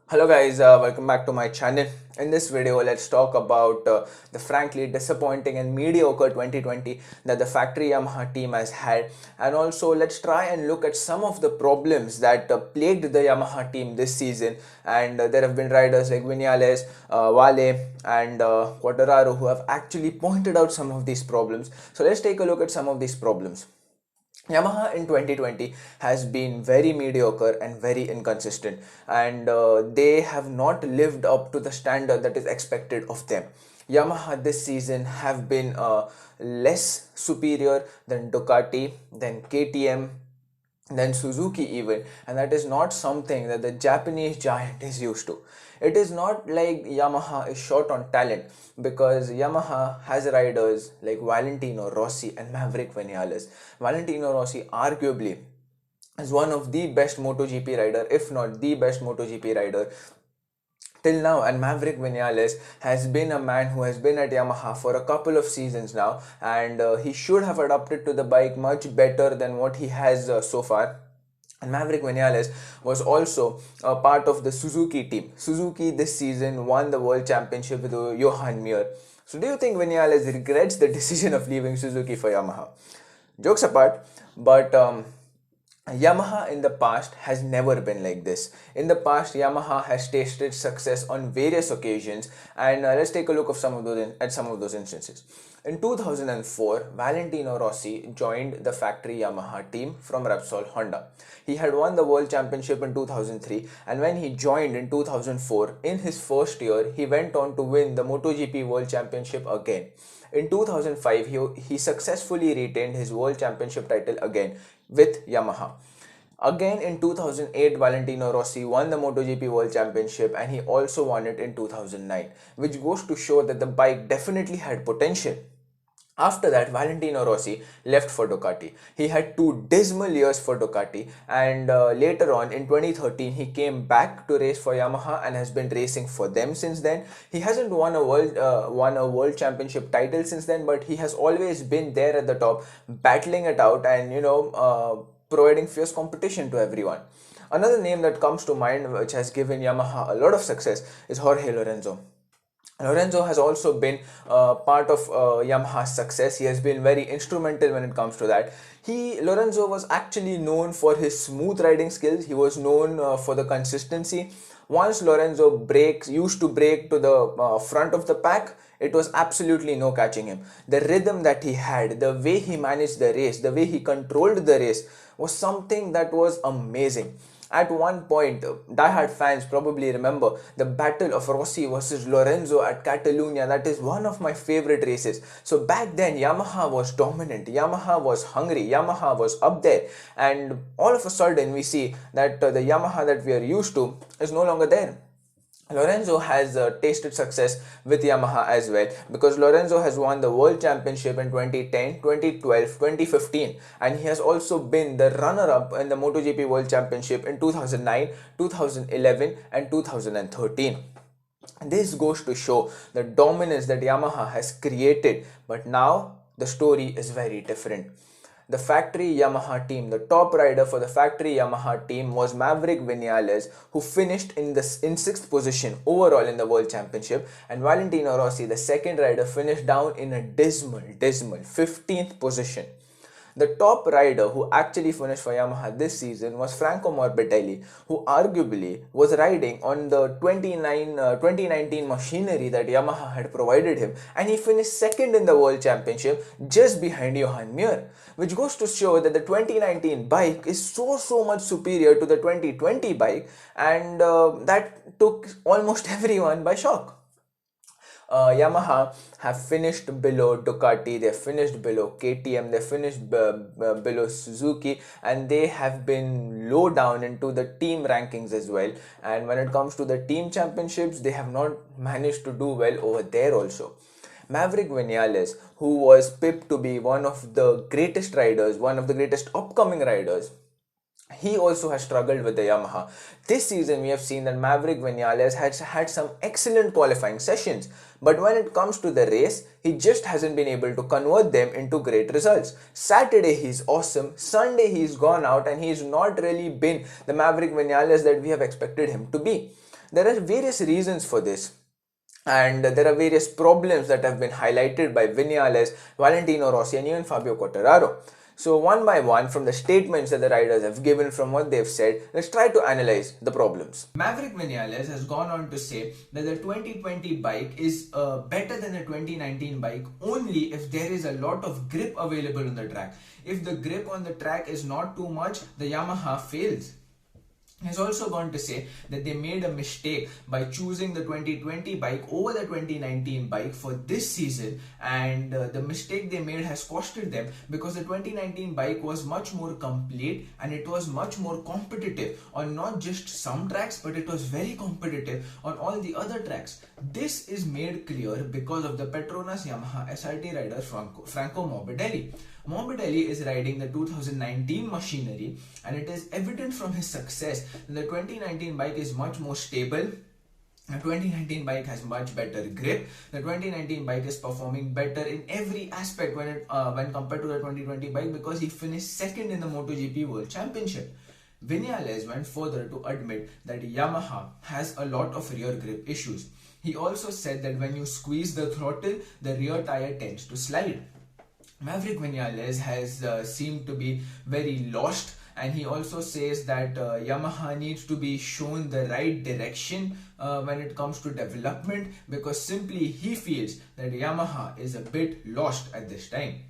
Hello guys, welcome back to my channel. In this video, let's talk about the frankly disappointing and mediocre 2020 that the factory Yamaha team has had, and also let's try and look at some of the problems that plagued the Yamaha team this season. And there have been riders like Vinales, Vale, and Quartararo who have actually pointed out some of these problems. So let's take a look at some of these problems. Yamaha in 2020 has been very mediocre and very inconsistent, and they have not lived up to the standard that is expected of them. Yamaha this season have been less superior than Ducati, than KTM, than Suzuki even, and that is not something that the Japanese giant is used to. It is not like Yamaha is short on talent, because Yamaha has riders like Valentino Rossi and Maverick Vinales. Valentino Rossi arguably is one of the best MotoGP rider, if not the best MotoGP rider till now, and Maverick Vinales has been a man who has been at Yamaha for a couple of seasons now, and he should have adapted to the bike much better than what he has so far. And Maverick Vinales was also a part of the Suzuki team. Suzuki this season won the World Championship with Johan Mir. So do you think Vinales regrets the decision of leaving Suzuki for Yamaha? Jokes apart, but Yamaha in the past has never been like this. In the past, Yamaha has tasted success on various occasions, and let's take a look of some of those instances. In 2004, Valentino Rossi joined the factory Yamaha team from Repsol Honda. He had won the World Championship in 2003, and when he joined in 2004, in his first year, he went on to win the MotoGP World Championship again. In 2005, he successfully retained his World Championship title again with Yamaha. Again in 2008, Valentino Rossi won the MotoGP World Championship, and he also won it in 2009, which goes to show that the bike definitely had potential. After that, Valentino Rossi left for Ducati. He had two dismal years for Ducati, and later on in 2013, he came back to race for Yamaha and has been racing for them since then. He hasn't won a world championship title since then, but he has always been there at the top, battling it out, and providing fierce competition to everyone. Another name that comes to mind, which has given Yamaha a lot of success, is Jorge Lorenzo. Lorenzo has also been part of Yamaha's success. He has been very instrumental when it comes to that. Lorenzo was actually known for his smooth riding skills. He was known for the consistency. Once Lorenzo used to break to the front of the pack, it was absolutely no catching him. The rhythm that he had, the way he managed the race, the way he controlled the race was something that was amazing. At one point, diehard fans probably remember the battle of Rossi versus Lorenzo at Catalonia. That is one of my favorite races. So back then, Yamaha was dominant, Yamaha was hungry, Yamaha was up there, and all of a sudden we see that the Yamaha that we are used to is no longer there. Lorenzo has tasted success with Yamaha as well, because Lorenzo has won the World Championship in 2010, 2012, 2015, and he has also been the runner-up in the MotoGP World Championship in 2009, 2011 and 2013. This goes to show the dominance that Yamaha has created, but now the story is very different. The factory Yamaha team, the top rider for the factory Yamaha team was Maverick Vinales, who finished in sixth position overall in the World Championship, and Valentino Rossi, the second rider, finished down in a dismal 15th position. The top rider who actually finished for Yamaha this season was Franco Morbidelli, who arguably was riding on the 2019 machinery that Yamaha had provided him, and he finished second in the World Championship just behind Johan Mir, which goes to show that the 2019 bike is so much superior to the 2020 bike, and that took almost everyone by shock. Yamaha have finished below Ducati, they finished below KTM, they finished below Suzuki, and they have been low down into the team rankings as well. And when it comes to the team championships, they have not managed to do well over there also. Maverick Vinales, who was pipped to be one of the greatest riders, one of the greatest upcoming riders, he also has struggled with the Yamaha. This season, we have seen that Maverick Vinales has had some excellent qualifying sessions, but when it comes to the race, he just hasn't been able to convert them into great results. Saturday, he's awesome. Sunday, he's gone out, and he's not really been the Maverick Vinales that we have expected him to be. There are various reasons for this, and there are various problems that have been highlighted by Vinales, Valentino Rossi, and even Fabio Quartararo. So one by one, from the statements that the riders have given, from what they've said, let's try to analyze the problems. Maverick Vinales has gone on to say that the 2020 bike is better than the 2019 bike only if there is a lot of grip available on the track. If the grip on the track is not too much, the Yamaha fails. He's also gone to say that they made a mistake by choosing the 2020 bike over the 2019 bike for this season, and the mistake they made has costed them, because the 2019 bike was much more complete and it was much more competitive on not just some tracks, but it was very competitive on all the other tracks. This is made clear because of the Petronas Yamaha SRT rider Franco Morbidelli. Morbidelli is riding the 2019 machinery, and it is evident from his success that the 2019 bike is much more stable. The 2019 bike has much better grip. The 2019 bike is performing better in every aspect when compared to the 2020 bike, because he finished second in the MotoGP World Championship. Vinales went further to admit that Yamaha has a lot of rear grip issues. He also said that when you squeeze the throttle, the rear tire tends to slide. Maverick Vinales has seemed to be very lost, and he also says that Yamaha needs to be shown the right direction when it comes to development, because simply he feels that Yamaha is a bit lost at this time.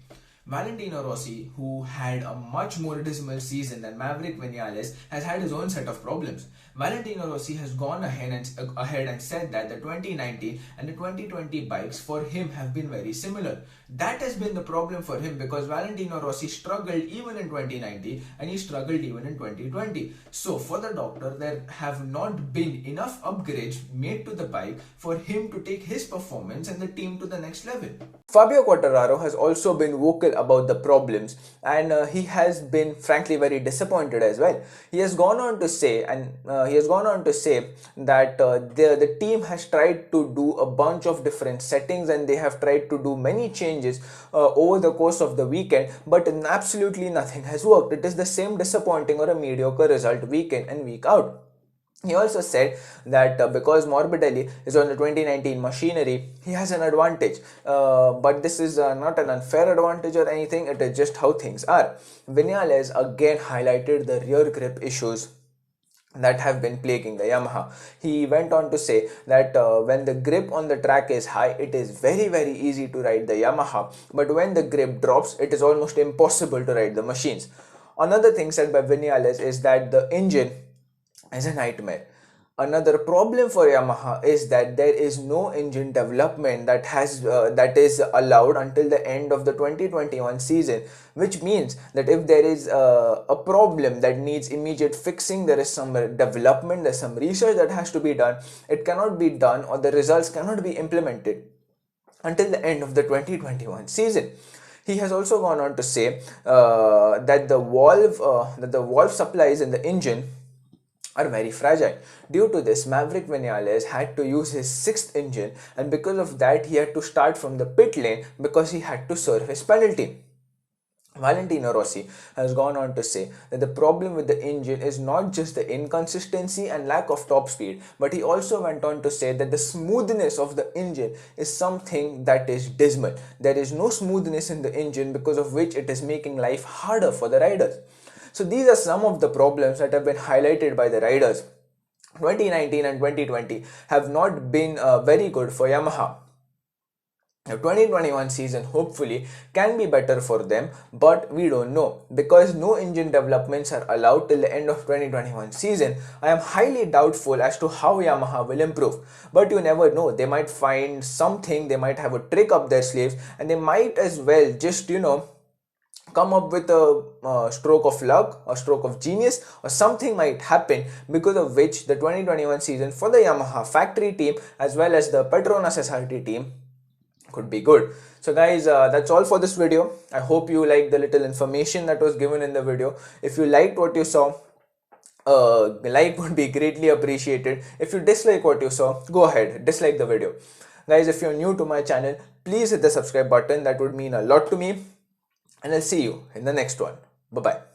Valentino Rossi, who had a much more dismal season than Maverick Vinales, has had his own set of problems. Valentino Rossi has gone ahead and said that the 2019 and the 2020 bikes for him have been very similar. That has been the problem for him, because Valentino Rossi struggled even in 2019 and he struggled even in 2020. So for the doctor, there have not been enough upgrades made to the bike for him to take his performance and the team to the next level. Fabio Quartararo has also been vocal about the problems, and he has been frankly very disappointed as well. He has gone on to say that the team has tried to do a bunch of different settings, and they have tried to do many changes over the course of the weekend, but absolutely nothing has worked. It is the same disappointing or a mediocre result week in and week out. He also said that because Morbidelli is on the 2019 machinery, he has an advantage. But this is not an unfair advantage or anything, it is just how things are. Vinales again highlighted the rear grip issues that have been plaguing the Yamaha. He went on to say that when the grip on the track is high, it is very easy to ride the Yamaha, but when the grip drops, it is almost impossible to ride the machines. Another thing said by Vinales is that the engine is a nightmare. Another problem for Yamaha is that there is no engine development that is allowed until the end of the 2021 season, which means that if there is a problem that needs immediate fixing, there is some development, there's some research that has to be done. It cannot be done, or the results cannot be implemented until the end of the 2021 season. He has also gone on to say that the valve supplies in the engine are very fragile. Due to this, Maverick Vinales had to use his sixth engine, and because of that, he had to start from the pit lane because he had to serve his penalty. Valentino Rossi has gone on to say that the problem with the engine is not just the inconsistency and lack of top speed, but he also went on to say that the smoothness of the engine is something that is dismal. There is no smoothness in the engine, because of which it is making life harder for the riders. So these are some of the problems that have been highlighted by the riders. 2019 and 2020 have not been very good for Yamaha. The 2021 season hopefully can be better for them, but we don't know, because no engine developments are allowed till the end of 2021 season. I am highly doubtful as to how Yamaha will improve, but you never know. They might find something, they might have a trick up their sleeves, and they might as well just come up with a stroke of luck, a stroke of genius, or something might happen, because of which the 2021 season for the Yamaha factory team as well as the Petronas SRT team could be good. So guys, that's all for this video. I hope you liked the little information that was given in the video. If you liked what you saw, like would be greatly appreciated. If you dislike what you saw, go ahead, dislike the video. Guys, if you're new to my channel, please hit the subscribe button. That would mean a lot to me. And I'll see you in the next one. Bye-bye.